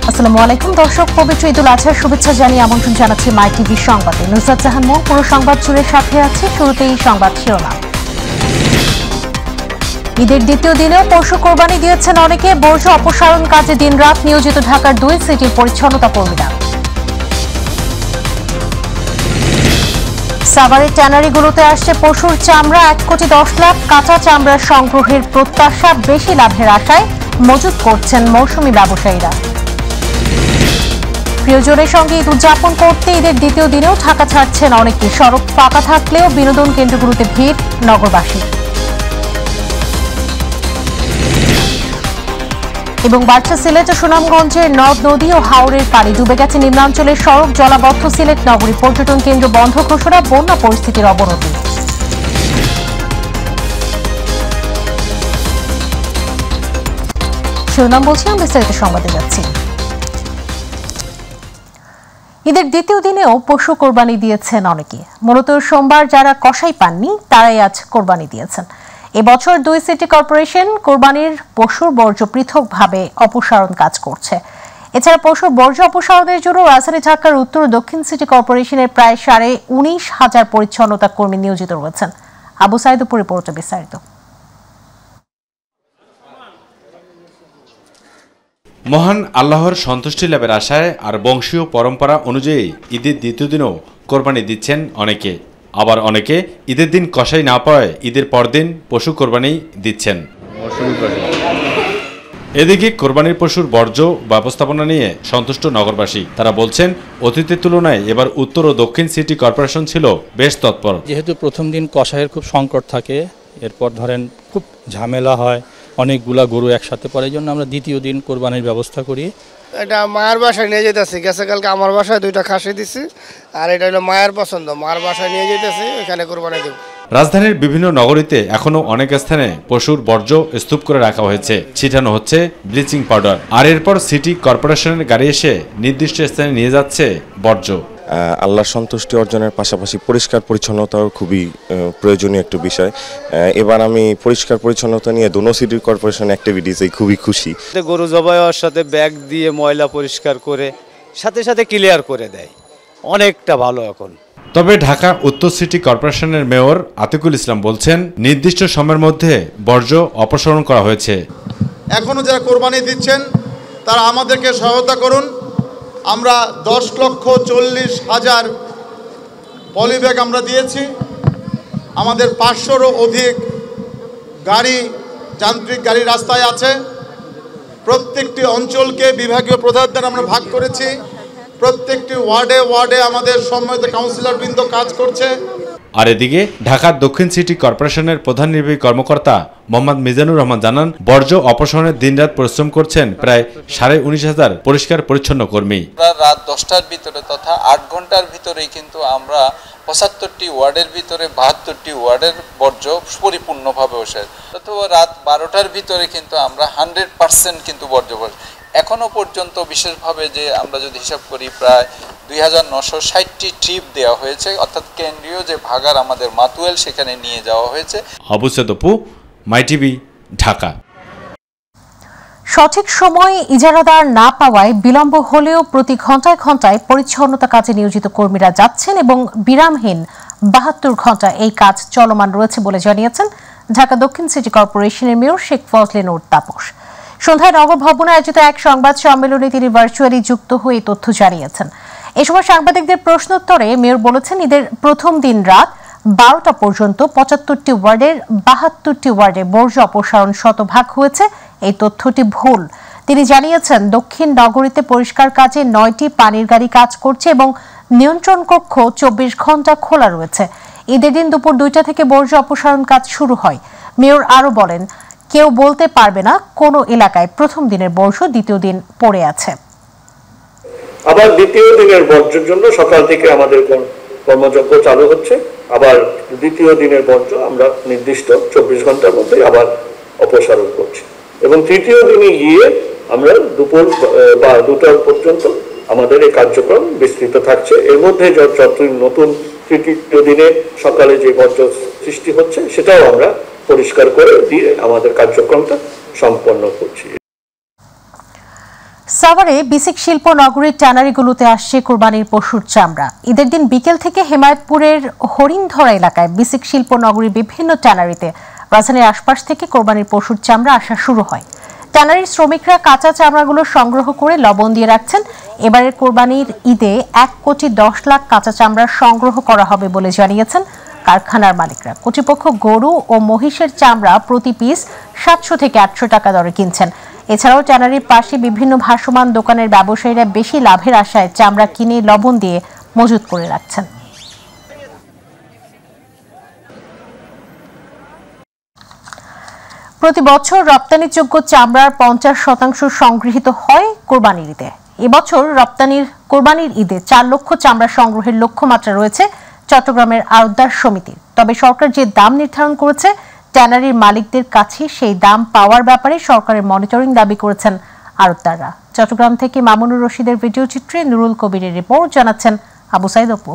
আসসালামু আলাইকুম দর্শক, পবিত্র ঈদুল আজহার শুভেচ্ছা জানিয়ে আমন্ত্রণ জানাচ্ছি মাই টিভি সংবাদে। নুসরাত জাহান মো পুরো সংবাদ জুড়ে সাথে আছে। শুরুতেই সংবাদ শিরোনাম। ঈদের দ্বিতীয় দিনেও পশু কোরবানি দিয়েছেন অনেকে। বর্জ্য অপসারণ কাজে দিনরাত নিয়োজিত ঢাকার 2 সিটির পরিচ্ছন্নতা কর্মীরা। সাভারের ট্যানারিগুলোতে আসছে পশুর চামড়া। 1,10,00,000 কাঁচা চামড়ার সংগ্রহের প্রত্যাশা, বেশি লাভের আশায় মজুত করছেন মৌসুমী ব্যবসায়ীরা। প্রিয়জনের সঙ্গে ঈদ উদযাপন করতে ঈদের দ্বিতীয় দিনেও ঢাকা ছাড়ছেন অনেকে। সড়ক ফাঁকা থাকলেও বিনোদন কেন্দ্রগুলোতে ভিড় নগরবাসী। এবং বাড়ছে সিলেট ও সুনামগঞ্জের নদ নদী ও হাওরের পানি। ডুবে গেছে নিম্নাঞ্চলের সড়ক, জলাবদ্ধ সিলেট নগরী। পর্যটন কেন্দ্র বন্ধ ঘোষণা, বন্যা পরিস্থিতির অবনতি। শিরোনাম বলছিলাম, বিস্তারিত সংবাদে যাচ্ছি। ঈদের দ্বিতীয় দিনেও পশু কোরবানি দিয়েছেন অনেকে। মূলত সোমবার যারা কসাই পাননি তারাই আজ কোরবানি দিয়েছেন। এবছর 2 সিটি কর্পোরেশন কোরবানির পশুর বর্জ্য পৃথকভাবে অপসারণ কাজ করছে। এছাড়া পশুর বর্জ্য অপসারণের জন্য রাজধানী ঢাকার উত্তর ও দক্ষিণ সিটি কর্পোরেশনের প্রায় 19,500 পরিচ্ছন্নতা কর্মী নিয়োজিত রয়েছেন। আবু সাইদ রিপোর্টে বিস্তারিত। মহান আল্লাহর সন্তুষ্টি লাভের আশায় আর বংশীয় পরম্পরা অনুযায়ী ঈদের দ্বিতীয় দিনও কোরবানি দিচ্ছেন অনেকে। আবার অনেকে ঈদের দিন কসাই না পাওয়ায় ঈদের পরদিন পশু কোরবানি দিচ্ছেন। এদিকে কোরবানির পশুর বর্জ্য ব্যবস্থাপনা নিয়ে সন্তুষ্ট নগরবাসী। তারা বলছেন, অতীতের তুলনায় এবার উত্তর ও দক্ষিণ সিটি কর্পোরেশন ছিল বেশ তৎপর। যেহেতু প্রথম দিন কসাইয়ের খুব সংকট থাকে, এরপর ধরেন খুব ঝামেলা হয়, অনেকগুলা গরু একসাথে পড়ে, এই জন্য আমরা দ্বিতীয় দিন কোরবানির ব্যবস্থা করি। এটা মায়ের বাসায় নিয়ে যেতেছি, গেছে কালকে আমার বাসায় 2টা খাসি দিছি, আর এটা হলো মায়ের পছন্দ, মায়ের বাসায় নিয়ে যেতেছি, ওখানে কোরবানি দেব। রাজধানীর বিভিন্ন নগরীতে এখনো অনেক স্থানে পশুর বর্জ্য স্তূপ করে রাখা হয়েছে, ছিটানো হচ্ছে ব্লিচিং পাউডার। আর এরপর সিটি কর্পোরেশনের গাড়ি এসে নির্দিষ্ট স্থানে নিয়ে যাচ্ছে বর্জ্য। আল্লাহর সন্তুষ্টি অর্জনের পাশাপাশি পরিষ্কার পরিচ্ছন্নতাও খুবই প্রয়োজনীয় একটা বিষয়। এবার আমি পরিষ্কার পরিচ্ছন্নতা নিয়ে দোনো সিটি কর্পোরেশন অ্যাক্টিভিটিসে খুবই খুশি। গরু জবাই হওয়ার সাথে ব্যাগ দিয়ে ময়লা পরিষ্কার করে সাথে সাথে ক্লিয়ার করে দেয়, অনেকটা ভালো এখন। তবে ঢাকা উত্তর সিটি কর্পোরেশনের মেয়র আতিকুল ইসলাম বলছেন, নির্দিষ্ট সময়ের মধ্যে বর্জ্য অপসারণ করা হয়েছে। এখনো যারা কোরবানি দিচ্ছেন তারা আমাদেরকে সহায়তা করুন। আমরা 10,40,000 পলিব্যাগ আমরা দিয়েছি। আমাদের 500-রও অধিক গাড়ি, যান্ত্রিক গাড়ি রাস্তায় আছে। প্রত্যেকটি অঞ্চলকে বিভাগীয় প্রধানদের আমরা ভাগ করেছি। প্রত্যেকটি ওয়ার্ডে ওয়ার্ডে আমাদের সম্মানিত কাউন্সিলরবৃন্দ কাজ করছে। আর এদিকে ঢাকার দক্ষিণ সিটি কর্পোরেশনের প্রধান নির্বাহী কর্মকর্তা মোহাম্মদ মিজানুর রহমান জানান, বর্জ্য অপসারণে দিনরাত পরিশ্রম করছেন প্রায় 19,500 পরিষ্কার পরিচ্ছন্ন কর্মী। রাত 10টার ভিতরে তথা 8 ঘন্টার ভিতরেই কিন্তু আমরা 75টি ওয়ার্ডের ভিতরে 72টি ওয়ার্ডের বর্জ্য পরিপূর্ণভাবে ওঠে, অথবা রাত 12টার ভিতরে কিন্তু আমরা 100% কিন্তু বর্জ্য এখনো পর্যন্ত বিশেষভাবে যে আমরা যদি হিসাব করি প্রায় 2,960টি ট্রিপ দেওয়া হয়েছে, অর্থাৎ কেন্দ্রীয় যে ভাগার আমাদের মাতুয়েল সেখানে নিয়ে যাওয়া হয়েছে। আবু সাদপু, মাই টিভি, ঢাকা। সঠিক সময়ে ইজারাদার না পাওয়ায় বিলম্ব হলেও প্রতি ঘন্টায় ঘন্টায় পরিচ্ছন্নতা কাজে নিয়োজিত কর্মীরা যাচ্ছেন এবং বিরামহীন 72 ঘন্টা এই কাজ চলমান রয়েছে বলে জানিয়েছেন ঢাকা দক্ষিণ সিটি কর্পোরেশনের মেয়র শেখ ফজলে নূর তাপস। সন্ধ্যায় নগর ভবনে আয়োজিত এক সংবাদ সম্মেলনে তিনি ভার্চুয়ালি যুক্ত হয়ে তথ্য জানিয়েছেন। এ সময় সাংবাদিকদের প্রশ্নোত্তরে মেয়র বলেছেন, ঈদের প্রথম দিন রাত 12টা পর্যন্ত 75টি ওয়ার্ডের 72টি ওয়ার্ডে বর্জ্য অপসারণ শতভাগ হয়েছে। এই তথ্যটি ভুল। তিনি জানিয়েছেন, দক্ষিণ নগরীতে পরিষ্কার কাজে 9টি পানির গাড়ি কাজ করছে এবং নিয়ন্ত্রণ কক্ষ 24 ঘন্টা খোলা রয়েছে। ঈদের দিন দুপুর 2টা থেকে বর্জ্য অপসারণ কাজ শুরু হয়। মেয়র আরও বলেন, কেউ বলতে পারবে না কোনো এলাকায় প্রথম দিনের বর্জ্য দ্বিতীয় দিন পড়ে আছে। আবার দ্বিতীয় দিনের বর্জ্যের জন্য সকাল থেকে আমাদের কর্মযজ্ঞ চালু হচ্ছে। আবার দ্বিতীয় দিনের বর্জ্য আমরা নির্দিষ্ট 24 ঘন্টার মধ্যে আবার অপসারণ করছি এবং তৃতীয় দিনে গিয়ে আমরা দুপুর বা 2টা পর্যন্ত আমাদের এই কার্যক্রম বিস্তৃত থাকছে। এর মধ্যে যত নতুন তৃতীয় দিনে সকালে যে বর্জ্য সৃষ্টি হচ্ছে সেটাও আমরা পরিষ্কার করে দিয়ে আমাদের কার্যক্রমটা সম্পন্ন করছি। সাভারে বিসিক শিল্প নগরীর ট্যানারিগুলোতে আসছে কোরবানির পশুর চামড়া। ঈদের দিন বিকেল থেকে হেমায়তপুরের হরিণধরা এলাকায় বিসিক শিল্প নগরীর বিভিন্ন ট্যানারিতে রাজধানীর আশপাশ থেকে কোরবানির পশুর চামড়া আসা শুরু হয়। ট্যানারির শ্রমিকরা কাঁচা চামড়াগুলো সংগ্রহ করে লবণ দিয়ে রাখছেন। এবারের কোরবানির ঈদে 1,10,00,000 কাঁচা চামড়া সংগ্রহ করা হবে বলে জানিয়েছেন কারখানার মালিকরা। কর্তৃপক্ষ গরু ও মহিষের চামড়া প্রতি পিস 700 থেকে 800 টাকা দরে কিনছেন। এছাড়াও ট্যানারির পাশে বিভিন্ন ভাসমান দোকানের ব্যবসায়ীরা বেশি লাভের আশায় চামড়া কিনে লবণ দিয়ে মজুত করে রাখছেন। প্রতি বছর রপ্তানিযোগ্য চামড়ার 50% সংগৃহীত হয় কোরবানির ঈদে। এবছর কোরবানির ঈদে 4 লক্ষ চামড়া সংগ্রহের লক্ষ্যমাত্রা রয়েছে চট্টগ্রামের আড়তদার সমিতির। তবে সরকার যে দাম নির্ধারণ করেছে ট্যানারির মালিকদের কাছে সেই দাম পাওয়ার ব্যাপারে সরকারের মনিটরিং দাবি করেছেন আড়তদাররা। চট্টগ্রাম থেকে মামুনুর রশিদের ভিডিও চিত্রে নুরুল কবিরের রিপোর্ট, জানাচ্ছেন আবু সাইদ অপু।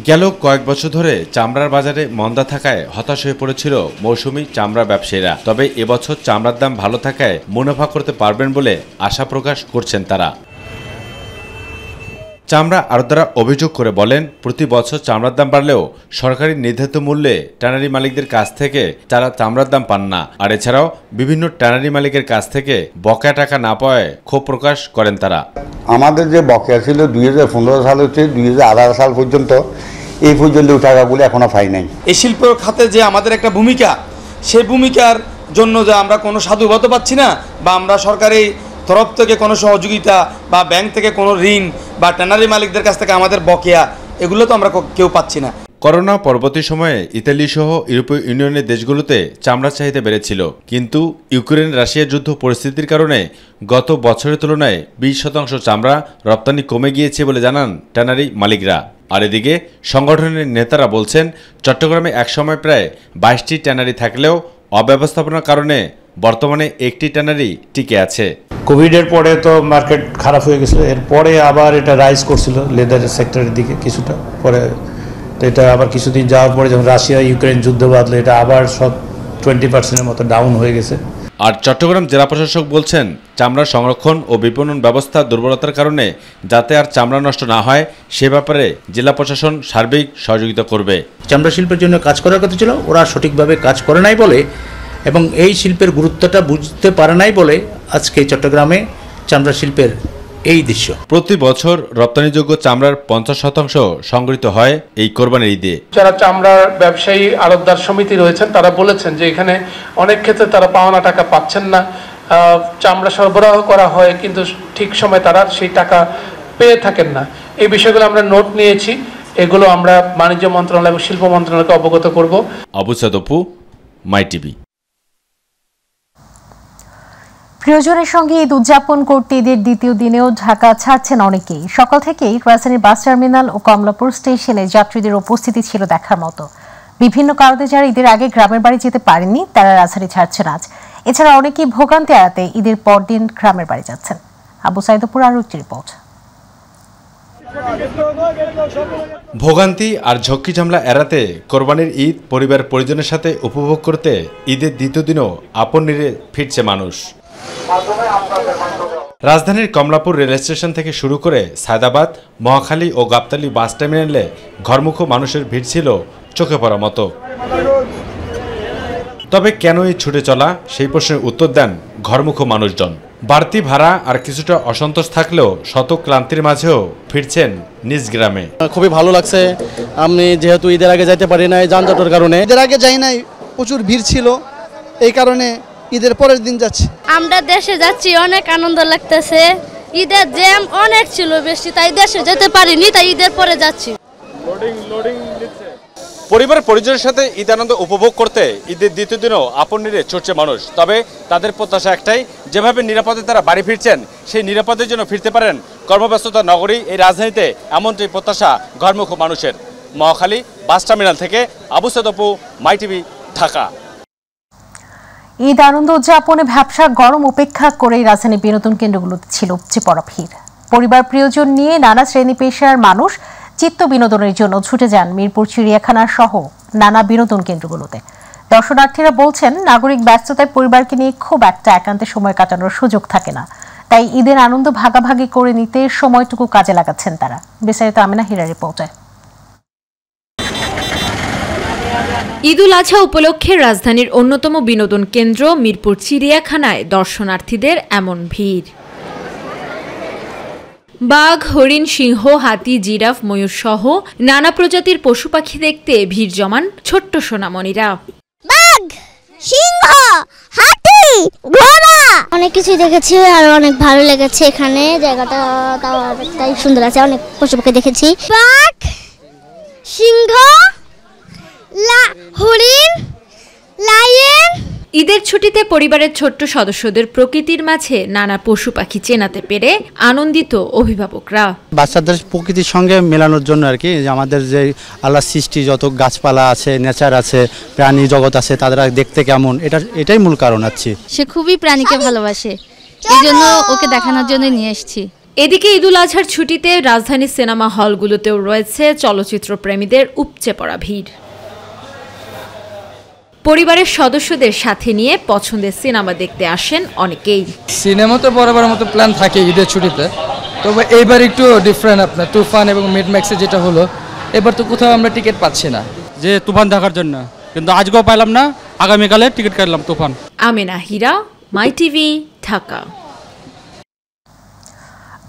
গেল কয়েক বছর ধরে চামড়ার বাজারে মন্দা থাকায় হতাশ হয়ে পড়েছিল মৌসুমী চামড়া ব্যবসায়ীরা। তবে এবছর চামড়ার দাম ভালো থাকায় মুনাফা করতে পারবেন বলে আশা প্রকাশ করছেন তারা। চামড়া আড়তদাররা অভিযোগ করে বলেন, প্রতি বছর চামড়ার দাম বাড়লেও সরকারি নির্ধারিত মূল্যে ট্যানারি মালিকদের কাছ থেকে তারা চামড়ার দাম পান না। আর এছাড়াও বিভিন্ন ট্যানারি মালিকের কাছ থেকে বকেয়া টাকা না পাওয়ায় ক্ষোভ প্রকাশ করেন তারা। আমাদের যে বকেয়া ছিল 2015 সাল হচ্ছে 2018 সাল পর্যন্ত, এই পর্যন্ত টাকাগুলো এখনো পাই নাই। এই শিল্প খাতে যে আমাদের একটা ভূমিকা, সেই ভূমিকার জন্য যে আমরা কোনো সাধুবাদ পাচ্ছি না, বা আমরা সরকারি তরফ থেকে কোনো সহযোগিতা বা ব্যাংক থেকে কোনো ঋণ বা ট্যানারি মালিকদের কাছ থেকে আমাদের বকেয়া, এগুলো তো আমরা কেউ পাচ্ছি না। করোনা পরবর্তী সময়ে ইতালি সহ ইউরোপীয় ইউনিয়নের দেশগুলোতে চামড়ার চাহিদা বেড়েছিল, কিন্তু ইউক্রেন রাশিয়া যুদ্ধ পরিস্থিতির কারণে গত বছরের তুলনায় 20% চামড়া রপ্তানি কমে গিয়েছে বলে জানান ট্যানারি মালিকরা। আর এদিকে সংগঠনের নেতারা বলছেন, চট্টগ্রামে একসময় প্রায় 22টি ট্যানারি থাকলেও অব্যবস্থাপনার কারণে বর্তমানে একটি ট্যানারি টিকে আছে। কোভিডের পরে তো মার্কেট খারাপ হয়ে গেছিলো, এরপরে আবার এটা রাইজ করছিল লেদার সেক্টরের দিকে কিছুটা, পরে তো এটা আবার কিছুদিন যাওয়ার পরে যখন রাশিয়া ইউক্রেন যুদ্ধ বাঁধলো, এটা আবার সব 20%-এর মতো ডাউন হয়ে গেছে। আর চট্টগ্রাম জেলা প্রশাসক বলছেন, চামড়া সংরক্ষণ ও বিপণন ব্যবস্থা দুর্বলতার কারণে যাতে আর চামড়া নষ্ট না হয় সে ব্যাপারে জেলা প্রশাসন সার্বিক সহযোগিতা করবে। চামড়া শিল্পের জন্য কাজ করার কথা ছিল, ওরা সঠিকভাবে কাজ করে নাই বলে এবং এই শিল্পের গুরুত্বটা বুঝতে পারে নাই বলে আজকে চট্টগ্রামে চামড়া শিল্পের এই দৃশ্য। প্রতি বছর রপ্তানিযোগ্য চামড়ার 50% সংগৃহীত হয় এই কোরবানির ঈদে। যারা চামড়ার ব্যবসায়ী আড়তদার সমিতি রয়েছেন তারা বলেছেন যে এখানে অনেক ক্ষেত্রে তারা পাওনা টাকা পাচ্ছেন না। চামড়া সরবরাহ করা হয় কিন্তু ঠিক সময় তারা সেই টাকা পেয়ে থাকেন না। এই বিষয়গুলো আমরা নোট নিয়েছি, এগুলো আমরা বাণিজ্য মন্ত্রণালয় এবং শিল্প মন্ত্রণালয়কে অবগত করব। আবু সাইদ অপু, মাই টিভি। প্রিয়জনের সঙ্গে ঈদ উদযাপন করতে ঈদের দ্বিতীয় দিনেও ঢাকা ছাড়ছেন অনেকেই। সকাল থেকেই রাজধানীর বাস টার্মিনাল ও কমলাপুর স্টেশনে যাত্রীদের উপস্থিতি ছিল দেখার মতো। বিভিন্ন কারণে যারা ঈদের আগে গ্রামের বাড়ি যেতে পারেননি তারা রাজধানী ছাড়ছেন আজ। এছাড়া অনেকেই ভোগান্তি এড়াতে ঈদের পরদিন গ্রামের বাড়ি যাচ্ছেন। আবু সাইদপুর আরও একটি রিপোর্ট। ভোগান্তি আর ঝক্কি ঝামেলা এড়াতে কোরবানির ঈদ পরিবার পরিজনের সাথে উপভোগ করতে ঈদের দ্বিতীয় দিনও আপন নিরে ফিরছে মানুষ। রাজধানীর কমলাপুর রেল স্টেশন থেকে শুরু করে সায়দাবাদ, মহাখালী ও গাবতলী বাস টার্মিনালে ঘরমুখো মানুষের ভিড় ছিল চোখে পড়ার মতো। তবে কেন এই ছুটে চলা, সেই প্রশ্নের উত্তর দেন ঘরমুখো মানুষজন। বাড়তি ভাড়া আর কিছুটা অসন্তোষ থাকলেও শত ক্লান্তির মাঝেও ফিরছেন নিজ গ্রামে। খুবই ভালো লাগছে। আমি যেহেতু ঈদের আগে যাইতে পারি নাই যানজটের কারণে, ঈদের আগে যাই নাই, প্রচুর ভিড় ছিল, এই কারণে ঈদের পরের দিন যাচ্ছি। আমরা দেশে যাচ্ছি, অনেক আনন্দ লাগতেছে। ঈদের জ্যাম অনেক ছিল বেশি, তাই দেশে যেতে পারিনি, তাই ঈদের পরে যাচ্ছি। পরিবার পরিজনের সাথে ঈদ আনন্দ উপভোগ করতে ঈদের দ্বিতীয় দিনও আপন নিরে ছুটছে মানুষ। তবে তাদের প্রত্যাশা একটাই, যেভাবে নিরাপদে তারা বাড়ি ফিরছেন সেই নিরাপদের জন্য ফিরতে পারেন কর্মব্যস্ততা নগরী এই রাজধানীতে, এমনটাই প্রত্যাশা ঘরমুখো মানুষের। মহাখালী বাস টার্মিনাল থেকে আবু সাইদ অপু, মাই টিভি, ঢাকা। ঈদ আনন্দ উদযাপনে ভ্যাপসা গরম উপেক্ষা করেই রাজধানী বিনোদন কেন্দ্রগুলোতে ছিল উপচে পড়া ভিড়। পরিবার প্রিয়জন নিয়ে নানা শ্রেণী পেশার মানুষ চিত্ত বিনোদনের জন্য ছুটে যান মিরপুর চিড়িয়াখানা সহ নানা বিনোদন কেন্দ্রগুলোতে। দর্শনার্থীরা বলছেন, নাগরিক ব্যস্ততায় পরিবারকে নিয়ে খুব একটা একান্তে সময় কাটানোর সুযোগ থাকে না, তাই ঈদের আনন্দ ভাগাভাগি করে নিতে সময়টুকু কাজে লাগাচ্ছেন তারা। বিস্তারিত আমিনা হীরা রিপোর্টে। ঈদুল আজহা উপলক্ষে রাজধানীর অন্যতম বিনোদন কেন্দ্র মিরপুর চিড়িয়াখানায় দর্শনার্থীদের এমন ভিড়। বাঘ, হরিণ, সিংহ, হাতি, জিরাফ, ময়ূর সহ নানা প্রজাতির পশু পাখি দেখতে ভিড় জমান ছোট্ট সোনামণিরা। বাঘ, সিংহ, হাতি, ঘোড়া অনেক কিছু দেখেছি আর অনেক ভালো লেগেছে। এখানে জায়গাটা তাই সুন্দর আছে, অনেক পশু পাখি দেখেছি। বাঘ, সিংহ, হরিণ, লায়ন। ঈদের ছুটিতে পরিবারের ছোট্ট সদস্যদের প্রকৃতির মাঝে নানা পশু পাখি চেনাতে পেরে আনন্দিত অভিভাবকরা। বাচ্চাদের প্রকৃতির সঙ্গে মেলানোর জন্য আর কি, আমাদের যে আল্লাহ সৃষ্টি যত গাছপালা আছে, নেচার আছে, প্রাণী জগৎ আছে, তারা দেখতে কেমন, এটাই মূল কারণ আছে। সে খুবই প্রাণীকে ভালোবাসে, এই জন্য ওকে দেখানোর জন্য নিয়ে এসেছি। এদিকে ঈদুল আজহার ছুটিতে রাজধানীর সিনেমা হলগুলোতেও রয়েছে চলচ্চিত্র প্রেমীদের উপচে পড়া ভিড়। পরিবারের সদস্যদের সাথে নিয়ে পছন্দের সিনেমা দেখতে আসেন অনেকেই। সিনেমা তো বরাবর মতো প্ল্যান থাকে ঈদের ছুটিতে, তবে এইবার একটু ডিফারেন্ট। আপনার তুফান এবং মিড ম্যাক্সে যেটা হলো, এবার তো কোথাও আমরা টিকিট পাচ্ছি না, যে তুফান দেখার জন্য, কিন্তু আজকেও পাইলাম না, আগামীকালে টিকিট কাটলাম তুফান। আমিনা হীরা, মাই টিভি, ঢাকা।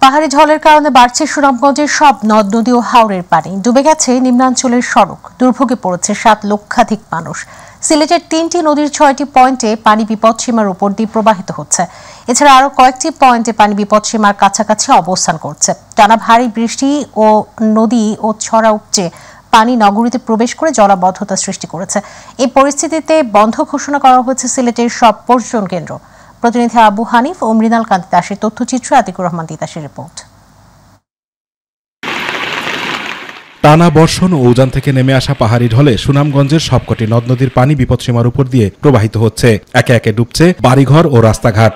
পাহাড়ি ঝড়ের কারণে বাড়ছে সুনামগঞ্জের সব নদ নদী ও হাওরের পানি, ডুবে গেছে নিম্নাঞ্চলের সড়ক, দুর্ভোগে পড়েছে 7 লক্ষাধিক মানুষ। সিলেটের 3টি নদীর 6টি পয়েন্টে পানি বিপদসীমার উপর দিয়ে প্রবাহিত হচ্ছে। এছাড়া আরও কয়েকটি পয়েন্টে পানি বিপদসীমার কাছাকাছি অবস্থান করছে। টানা ভারী বৃষ্টি ও নদী ও ছড়া উপচে পানি নগরীতে প্রবেশ করে জলাবদ্ধতা সৃষ্টি করেছে। এই পরিস্থিতিতে বন্ধ ঘোষণা করা হয়েছে সিলেটের সব পর্যটন কেন্দ্র। প্রতিনিধি আবু হানিফ ও মৃণাল কান্তি দাসের তথ্যচিত্রে আতিকুর রহমান তিতাসের রিপোর্ট। টানা বর্ষণ ও উজান থেকে নেমে আসা পাহাড়ি ঢলে সুনামগঞ্জের সবকটি নদ নদীর পানি বিপদসীমার উপর দিয়ে প্রবাহিত হচ্ছে। একে একে ডুবছে বাড়িঘর ও রাস্তাঘাট।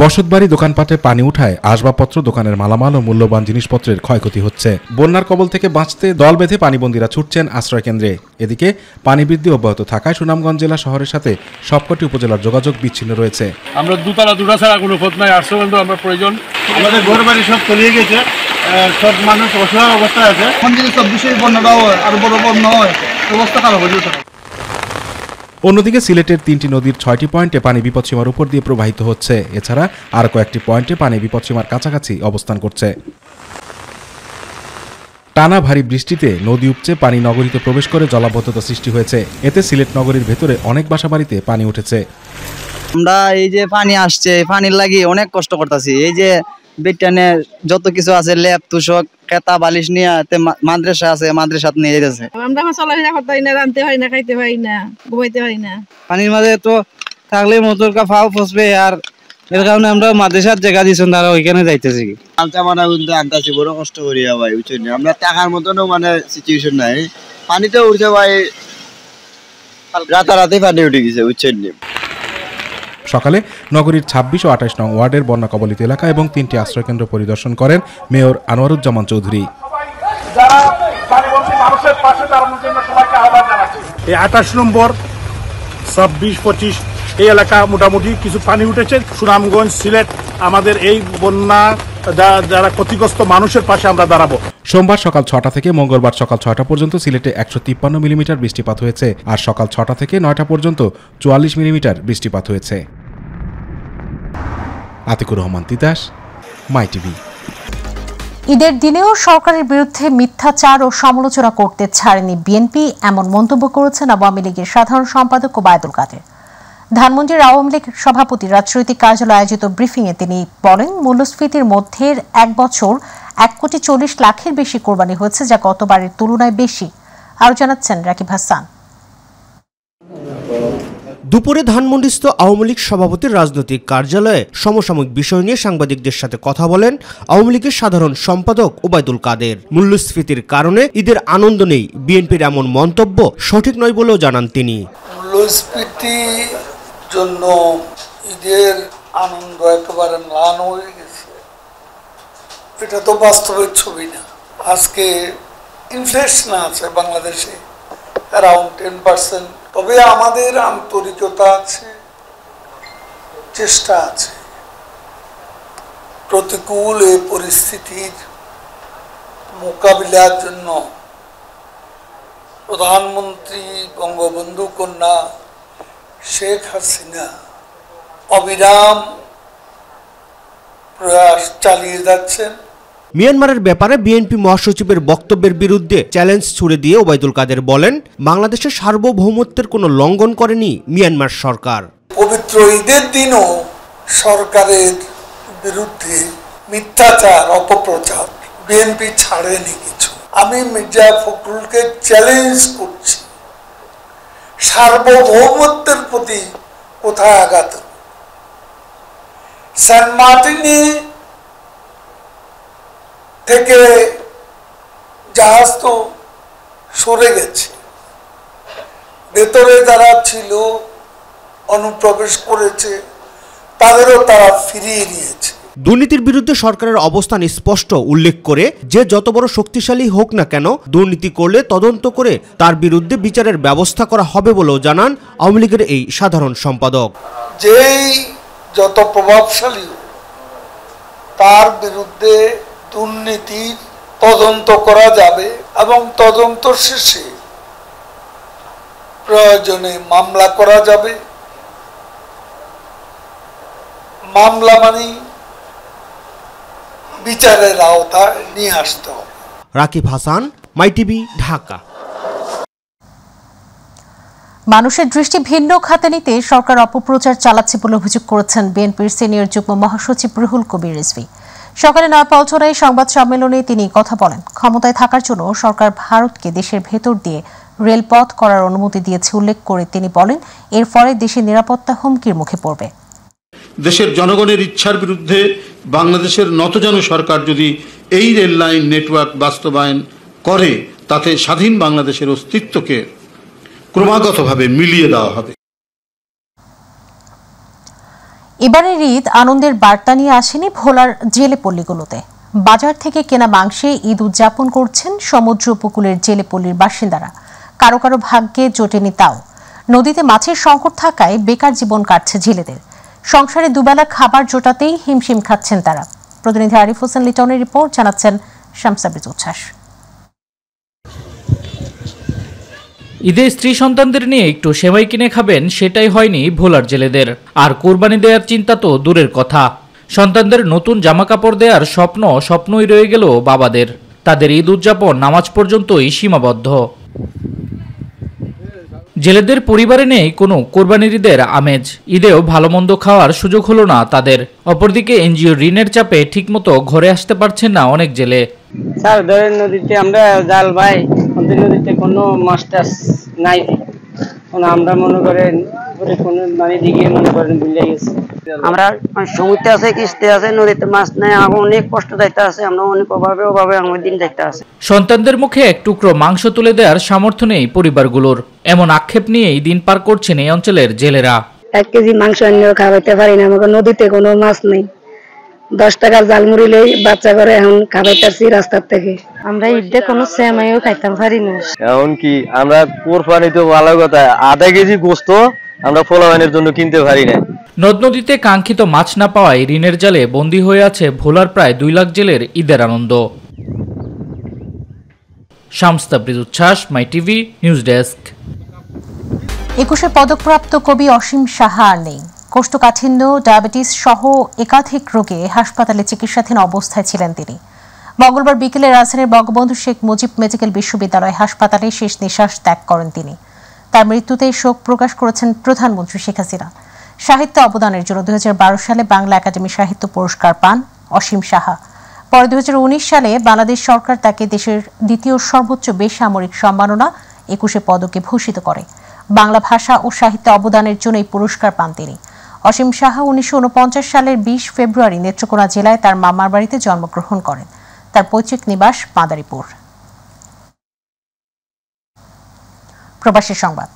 বসতবাড়ি দোকানপাটে পানি উঠায় আসবাবপত্র, দোকানের মালামাল ও মূল্যবান জিনিসপত্রের ক্ষয়ক্ষতি হচ্ছে। বন্যার কবল থেকে বাঁচতে দল বেঁধে পানিবন্দীরা ছুটছেন আশ্রয় কেন্দ্রে। এদিকে পানি বৃদ্ধি অব্যাহত থাকায় সুনামগঞ্জ জেলা শহরের সাথে সবকটি উপজেলার যোগাযোগ বিচ্ছিন্ন রয়েছে। আমরা দুটা ছাড়া কোনো পথ নাই, আসছে কিন্তু আমরা প্রয়োজন। আমাদের ঘর বাড়ি সব তলিয়ে গেছে, সব মানুষ অসহায় অবস্থায় আছে। এখন যদি 24 বন্যাটা হয় আর বড় বন্যা হয়, অবস্থা খারাপ হয়ে যেতে। অন্যদিকে সিলেটের 3টি নদীর 6টি পয়েন্টে পানি বিপদসীমার উপর দিয়ে প্রবাহিত হচ্ছে। এছাড়া আর কয়েকটি পয়েন্টে পানি বিপদসীমার কাছাকাছি অবস্থান করছে। টানা ভারী বৃষ্টিতে নদী উপচে পানি নগরীতে প্রবেশ করে জলাবদ্ধতা সৃষ্টি হয়েছে। এতে সিলেট নগরীর ভেতরে অনেক বাসাবাড়িতে পানি উঠেছে। আমরা এই যে পানি আসছে, পানির লাগি অনেক কষ্ট করতেছি। এই যে বিজ্ঞানে যত কিছু আছে, ল্যাব তুষক কেতা বালিশ নিয়ে মাদ্রাসা আছে, মাদ্রাসাত নিয়ে যেতেছে। আমরা চলাফেরা করতে পারি না, রাঁধতে পারি না, খাইতে পারি না, ঘুমাইতে পারি না। পানির মাঝে তো থাকলে মোটর কা ফাও ফসবে, আর এর কারণে আমরা মাদ্রাসার জায়গা দিয়েছেন, তারা ওইখানে যাইতেছি। আলতা মানা কিন্তু আনতাছি, বড় কষ্ট করি ভাই, বুঝছেন? আমরা টাকার মতনও মানে সিচুয়েশন নাই, পানিতে উঠছে ভাই, রাতারাতি পানি উঠে গেছে, বুঝছেন? সকালে নগরীর 26 ও 28 নং ওয়ার্ডের বন্যা কবলিত এলাকা এবং 3টি আশ্রয়কেন্দ্র পরিদর্শন করেন মেয়র আনোয়ারুজ্জামান চৌধুরী। এই 28 নম্বর, 26, 25 এই এলাকা মোটামুটি কিছু পানি উঠেছে। সুনামগঞ্জ, সিলেট, আমাদের এই বন্যা যারা ক্ষতিগ্রস্ত মানুষের পাশে আমরা দাঁড়াবো। সোমবার সকাল 6টা থেকে মঙ্গলবার সকাল 6টা পর্যন্ত সিলেটে 153 মিলিমিটার বৃষ্টিপাত হয়েছে, আর সকাল 6টা থেকে 9টা পর্যন্ত 44 মিলিমিটার বৃষ্টিপাত হয়েছে। আতিকুর রহমান তিতাস, মাই টিভি। ঈদের দিনেও সরকারের বিরুদ্ধে মিথ্যাচার ও সমালোচনা করতে ছাড়েনি বিএনপি, এমন মন্তব্য করেছেন আওয়ামী লীগের সাধারণ সম্পাদক ওবায়দুল কাদের। ধানমন্ডির আওয়ামী লীগ সভাপতি রাজনৈতিক কার্যালয়ে আয়োজিত ব্রিফিংয়ে তিনি বলেন, মূল্যস্ফীতির মধ্যে 1 বছর 1,40,00,000-এর বেশি কোরবানি হয়েছে, যা গতবারের তুলনায় বেশি। আরও জানাচ্ছেন রাকিব হাসান। দুপুরে ধানমন্ডিস্থ আওয়ামী লীগ সভাপতির রাজনৈতিক কার্যালয়ে সমসাময়িক বিষয় নিয়ে সাংবাদিকদের সাথে কথা বলেন আওয়ামী লীগের সাধারণ সম্পাদক ওবায়দুল কাদের। মূল্যস্ফীতির কারণে ঈদের আনন্দ নেই, বিএনপির এমন মন্তব্য সঠিক নয় বলেও জানান তিনি। মূল্যস্ফীতির জন্য ঈদের আনন্দ একেবারে ম্লান হয়ে গেছে, এটা তো বাস্তবের ছবি না। আজকে ইনফ্লেশন আছে বাংলাদেশে, অ্যারাউন্ড 10%। তবে আমাদের আন্তরিকতা আছে, চেষ্টা আছে প্রতিকূল এই পরিস্থিতির মোকাবিলার জন্য। প্রধানমন্ত্রী বঙ্গবন্ধু কন্যা শেখ হাসিনা অবিরাম প্রয়াস চালিয়ে যাচ্ছেন। মিয়ানমারের ব্যাপারে বিএনপি মহাসচিবের বক্তব্যের বিরুদ্ধে চ্যালেঞ্জ ছুড়ে দিয়ে ওবায়দুল কাদের বলেন, বাংলাদেশের সার্বভৌমত্বের কোনো লঙ্ঘন করেনি মিয়ানমার সরকার। পবিত্র ঈদের দিনও সরকারের বিরুদ্ধে মিথ্যাচার, অপপ্রচার বিএনপি ছাড়েনি কিছু। আমি মির্জা ফখরুলকে চ্যালেঞ্জ করছি, সার্বভৌমত্বের প্রতি কোথায় আঘাত? সেন্ট মার্টিনে থেকে জাহাজ তো সরে গেছে, ভেতরে যারা ছিল অনুপ্রবেশ করেছে তাদেরও তারা ফিরিয়ে নিয়েছে। দুর্নীতির বিরুদ্ধে সরকারের অবস্থান স্পষ্ট উল্লেখ করে যে যত বড় শক্তিশালী হোক না কেন, দুর্নীতি করলে তদন্ত করে তার বিরুদ্ধে বিচারের ব্যবস্থা করা হবে বলেও জানান আওয়ামী লীগের এই সাধারণ সম্পাদক। যেই যত প্রভাবশালী তার বিরুদ্ধে দুর্নীতির তদন্ত করা যাবে এবং তদন্ত শেষে প্রয়োজনে মামলা করা যাবে। মামলা মানে বিচারের আওতায় নিয়ে আসতে হবে। রাকিব হাসান, মাই টিভি, ঢাকা। মানুষের দৃষ্টি ভিন্ন খাতে নিতে সরকার অপপ্রচার চালাচ্ছে বলে অভিযোগ করেছেন বিএনপির সিনিয়র যুগ্ম মহাসচিব রুহুল কবির রিজভী। সকালে নয়াপল্টনায় সংবাদ সম্মেলনে তিনি কথা বলেন, ক্ষমতায় থাকার জন্য সরকার ভারতকে দেশের ভেতর দিয়ে রেলপথ করার অনুমতি দিয়েছে উল্লেখ করে তিনি বলেন, এর ফলে দেশের নিরাপত্তা হুমকির মুখে পড়বে। দেশের জনগণের ইচ্ছার বিরুদ্ধে বাংলাদেশের নতজানু সরকার যদি এই রেল লাইন নেটওয়ার্ক বাস্তবায়ন করে, তাতে স্বাধীন বাংলাদেশের অস্তিত্বকে ক্রমাগতভাবে মিলিয়ে দেওয়া হবে। এবারের ঈদ আনন্দের বার্তা নিয়ে আসেনি ভোলার জেলে পল্লীগুলোতে। বাজার থেকে কেনা মাংসে ঈদ উদযাপন করছেন সমুদ্র উপকূলের জেলে পল্লীর বাসিন্দারা। কারো কারো ভাগ্যে জোটেনি তাও। নদীতে মাছের সংকট থাকায় বেকার জীবন কাটছে জেলেদের। সংসারে দুবেলা খাবার জোটাতেই হিমশিম খাচ্ছেন তারা। প্রতিনিধি আরিফ হোসেন লিটনের রিপোর্ট, জানাচ্ছেন শামসাবিজ উচ্ছ্বাস। ঈদে স্ত্রী সন্তানদের নিয়ে একটু সেমাই কিনে খাবেন, সেটাই হয়নি ভোলার জেলেদের। আর কোরবানি দেওয়ার চিন্তা তো দূরের কথা, সন্তানদের নতুন জামা কাপড় দেওয়ার স্বপ্নই রয়ে গেল বাবাদের। তাদের ঈদ উদযাপন নামাজ পর্যন্তই সীমাবদ্ধ। জেলেদের পরিবারে নেই কোনো কোরবানির ঈদের আমেজ। ঈদেও ভালো মন্দ খাওয়ার সুযোগ হলো না তাদের। অপরদিকে এনজিও ঋণের চাপে ঠিকমতো ঘরে আসতে পারছেন না অনেক জেলে। স্যার ধরেন নদীতে আমরা জাল ভাই, নদীতে কোনো মাছ টাছ নাই, আমরা মনে করেন কোনো মানে দিকে মনে করেন ভুলে গেছি। আমরা সমুদ্রে আছে, কিস্তি আছে, নদীতে মাছ নাই, অনেক কষ্ট যাইতে আছে, আমরা অনেক অভাবে আমার দিন যাইতে আছে। সন্তানদের মুখে এক টুকরো মাংস তুলে দেওয়ার সামর্থ্য নেই পরিবারগুলোর, এমন আক্ষেপ নিয়েই দিন পার করছেন এই অঞ্চলের জেলেরা। 1 কেজি মাংস আনিয়েও খাওয়াইতে পারি না, আমাকে নদীতে কোনো মাছ নেই। 10 টাকার জাল মুড়িলেই বাচ্চা করে এখন খাওয়াইতেছি রাস্তার থেকে। আমরা ঈদে কোনো সেমাইও খাইতাম পারি না। এখন কি আমরা কোরবানি তো ভালো কথা, 1/2 কেজি গোস্ত আমরা পোলাওয়ানের জন্য কিনতে পারি না। নদ নদীতে কাঙ্ক্ষিত মাছ না পাওয়ায় ঋণের জালে বন্দী হয়ে আছে ভোলার প্রায় 2 লাখ জেলের ঈদের আনন্দ। শামসাবিজ উচ্ছ্বাস, মাই টিভি, নিউজ ডেস্ক। 21 পদকপ্রাপ্ত কবি অসীম সাহা আর নেই। কোষ্ঠকাঠিন্য, ডায়াবেটিস সহ একাধিক রোগে হাসপাতালে চিকিৎসাধীন অবস্থায় ছিলেন তিনি। মঙ্গলবার বিকেলে রাজধানীর বঙ্গবন্ধু শেখ মুজিব মেডিকেল বিশ্ববিদ্যালয় হাসপাতালে শেষ নিঃশ্বাস ত্যাগ করেন তিনি। তার মৃত্যুতে শোক প্রকাশ করেছেন প্রধানমন্ত্রী শেখ হাসিনা। সাহিত্য অবদানের জন্য 2012 সালে বাংলা একাডেমি সাহিত্য পুরস্কার পান অসীম সাহা। পরে 2019 সালে বাংলাদেশ সরকার তাকে দেশের দ্বিতীয় সর্বোচ্চ বেসামরিক সম্মাননা 21 পদকে ভূষিত করে। বাংলা ভাষা ও সাহিত্য অবদানের জন্য এই পুরস্কার পান তিনি। অসীম সাহা 1949 সালের 20 ফেব্রুয়ারি নেত্রকোনা জেলায় তার মামার বাড়িতে জন্মগ্রহণ করেন। তার পৈতৃক নিবাস মাদারীপুর। প্রবাসী সংবাদ।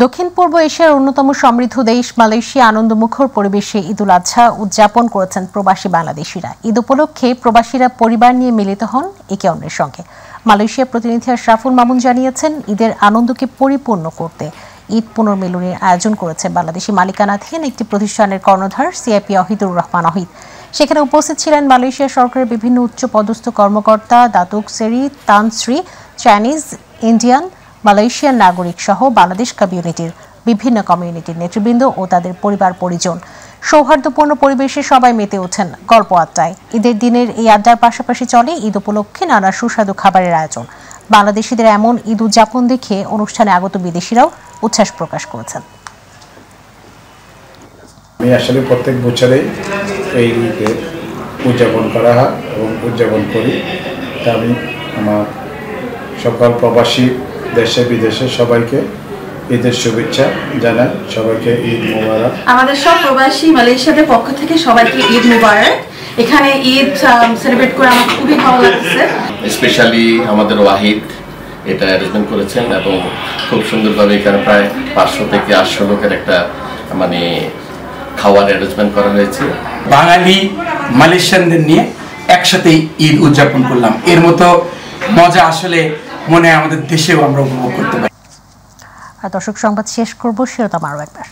দক্ষিণ পূর্ব এশিয়ার অন্যতম সমৃদ্ধ দেশ মালয়েশিয়া আনন্দমুখর পরিবেশে ঈদুল আজহা উদযাপন করেছেন প্রবাসী বাংলাদেশিরা। ঈদ উপলক্ষে প্রবাসীরা পরিবার নিয়ে মিলিত হন একে অন্যের সঙ্গে। মালয়েশিয়া প্রতিনিধি আশরাফুল মামুন জানিয়েছেন, ঈদের আনন্দকে পরিপূর্ণ করতে ঈদ পুনর্মিলনের আয়োজন করেছে বাংলাদেশি মালিকানাধীন একটি প্রতিষ্ঠানের কর্ণধার সিআইপি অহিদুর রহমান অহিদ। সেখানে উপস্থিত ছিলেন মালয়েশিয়া সরকারের বিভিন্ন উচ্চ পদস্থ কর্মকর্তা, দাতুক সেরি, তানশ্রী, চাইনিজ, ইন্ডিয়ান, মালয়েশিয়ান নাগরিক সহ বাংলাদেশ কমিউনিটির বিভিন্ন কমিউনিটির নেতৃবৃন্দ ও তাদের পরিবার পরিজন। সৌহার্দ্যপূর্ণ পরিবেশে সবাই মেতে ওঠেন গল্প আড্ডায়। ঈদের দিনের এই আড্ডার পাশাপাশি চলে ঈদ উপলক্ষে নানা সুস্বাদু খাবারের আয়োজন। বাংলাদেশিদের এমন ঈদ উদযাপন দেখে অনুষ্ঠানে আগত বিদেশিরাও উচ্ছ্বাস প্রকাশ করেছেন। আমি আসলে প্রত্যেক বছরেই এই ঈদে উদযাপন করা হয় এবং উদযাপন করি। তা আমি আমার সকল প্রবাসী দেশে বিদেশে সবাইকে ঈদের শুভেচ্ছা জানাই। সবাইকে ঈদ মোবারক। আমাদের সব প্রবাসী মালয়েশিয়াদের পক্ষ থেকে সবাইকে ঈদ মোবারক। এখানে ঈদ সেলিব্রেট করে আমার খুবই ভালো লাগছে। স্পেশালি আমাদের ওয়াহিদ এটা অ্যারেঞ্জমেন্ট করেছেন এবং খুব সুন্দরভাবে এখানে প্রায় 500 থেকে 800 লোকের একটা মানে খাওয়ার অ্যারেঞ্জমেন্ট করা হয়েছে। বাঙালি মালয়েশিয়ানদের নিয়ে একসাথে ঈদ উদযাপন করলাম। এর মতো মজা আসলে মনে হয় আমাদের দেশেও আমরা উপভোগ করতে পারি। দর্শক, সংবাদ শেষ করব শিরোনাম আরও একবার।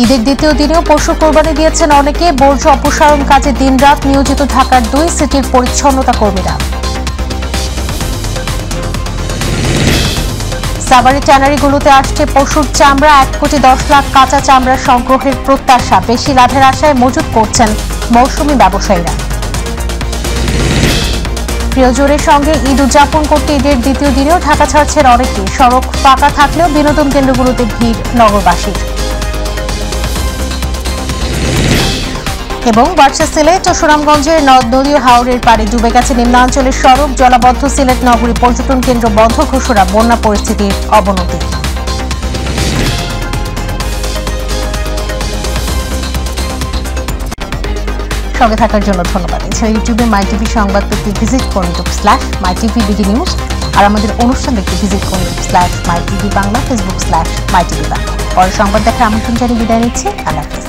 ঈদের দ্বিতীয় দিনেও পশু কোরবানি দিয়েছেন অনেকে। বর্জ্য অপসারণ কাজে দিনরাত নিয়োজিত ঢাকার 2 সিটির পরিচ্ছন্নতা কর্মীরা। সাভারে ট্যানারিগুলোতে আসছে পশুর চামড়া। 1 কোটি 10 লাখ কাঁচা চামড়া সংগ্রহের প্রত্যাশা। বেশি লাভের আশায় মজুত করছেন মৌসুমি ব্যবসায়ীরা। প্রিয়জনের সঙ্গে ঈদ উদযাপন করতে ঈদের দ্বিতীয় দিনেও ঢাকা ছাড়ছেন অনেকে। সড়ক ফাঁকা থাকলেও বিনোদন কেন্দ্রগুলোতে ভিড় নগরবাসীর। এবং বাড়ছে সিলেট ও সুনামগঞ্জের নদীয় হাওরের পাড়ে ডুবে গেছে নিম্নাঞ্চলের সড়ক। জলাবদ্ধ সিলেট নগরী পর্যটন কেন্দ্র বন্ধ ঘোষণা। বন্যা পরিস্থিতির অবনতি। সঙ্গে থাকার জন্য ধন্যবাদ। এছাড়া ইউটিউবে মাই টিভি সংবাদ দেখতে ভিজিট করুন /mytvbdnews আর আমাদের অনুষ্ঠান দেখতে ভিজিট করুন /mytvবাংলা, ফেসবুক /mytvবাংলা। পরের সংবাদ দেখার আমন্ত্রণ জানিয়ে বিদায় নিচ্ছি। আল্লাহ হাফেজ।